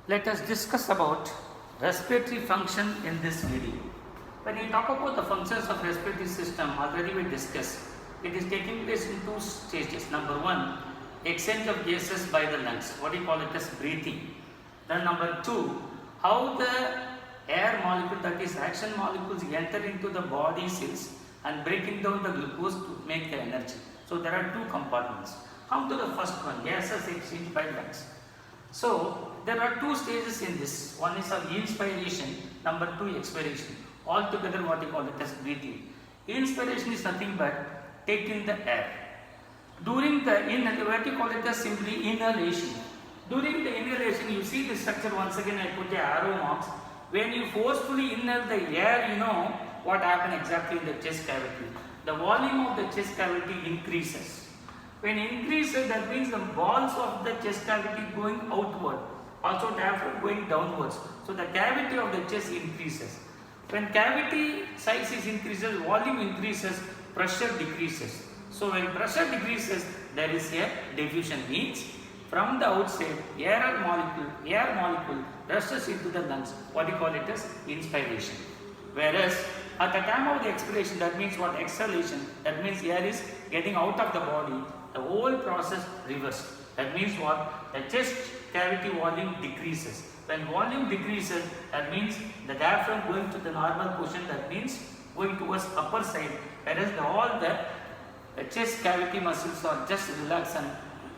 Let us discuss about respiratory function in this video. When we talk about the functions of respiratory system, already we discussed. It is taking place in two stages. Number one, exchange of gases by the lungs. What do you call it as breathing. Then number two, how the air molecule, that is action molecules, enter into the body cells and breaking down the glucose to make the energy. So there are two compartments. Come to the first one, gases exchanged by lungs. So there are two stages in this. One is of inspiration, number two expiration. Altogether what you call it as breathing. Inspiration is nothing but taking the air. During the what you call it as simply inhalation. During the inhalation, you see the structure. Once again I put the arrow marks. When you forcefully inhale the air, you know what happens exactly in the chest cavity. The volume of the chest cavity increases. When increases, that means the walls of the chest cavity going outward, also diaphragm going downwards. So the cavity of the chest increases. When cavity size is increases, volume increases, pressure decreases. So when pressure decreases, there is a diffusion. Means from the outside, air molecule rushes into the lungs. What you call it as inspiration. Whereas at the time of the expiration, that means what? Exhalation. That means air is getting out of the body. The whole process reversed. That means what? The chest cavity volume decreases. When volume decreases, that means the diaphragm going to the normal position. That means going towards upper side. Whereas all the chest cavity muscles are just relaxed and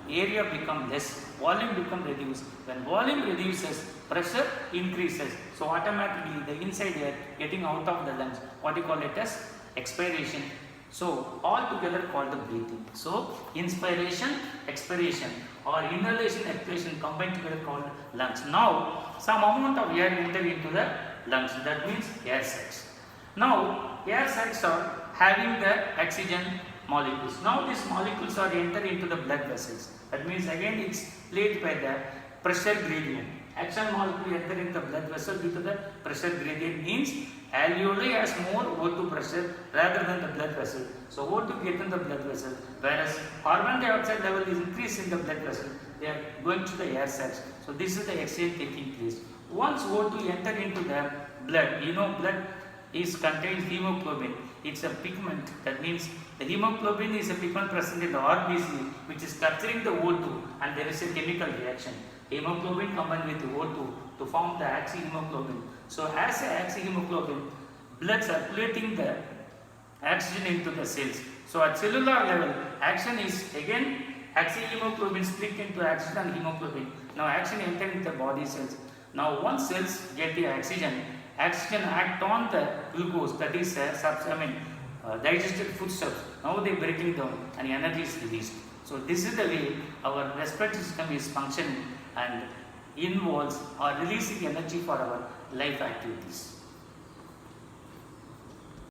area become less. Volume become reduced. When volume reduces, pressure increases. So automatically the inside air getting out of the lungs. What you call it as expiration. So all together called the breathing. So inspiration, expiration or inhalation, expiration combined together called lungs. Now some amount of air enter into the lungs. That means air sacs. Now air sacs are having the oxygen molecules. Now these molecules are enter into the blood vessels. That means again it's played by the pressure gradient. Action molecule enter into the blood vessel due to the pressure gradient. Means alveoli has more O2 pressure rather than the blood vessel. So O2 get in the blood vessel, whereas carbon dioxide level is increased in the blood vessel. They are going to the air sacs. So this is the exchange taking place. Once O2 enter into the blood, you know blood is contains hemoglobin. It's a pigment. That means the hemoglobin is a pigment present in the RBC which is capturing the O2 and there is a chemical reaction. Hemoglobin combined with O2 to form the oxyhemoglobin. So as a oxyhemoglobin, blood circulating the oxygen into the cells. So at cellular level, action is again oxyhemoglobin split into oxygen and hemoglobin. Now action enter into the body cells. Now once cells get the oxygen act on the glucose, that is digested foodstuffs. Now they breaking down and energy is released. So this is the way our respiratory system is functioning and involves or releasing energy for our life activities.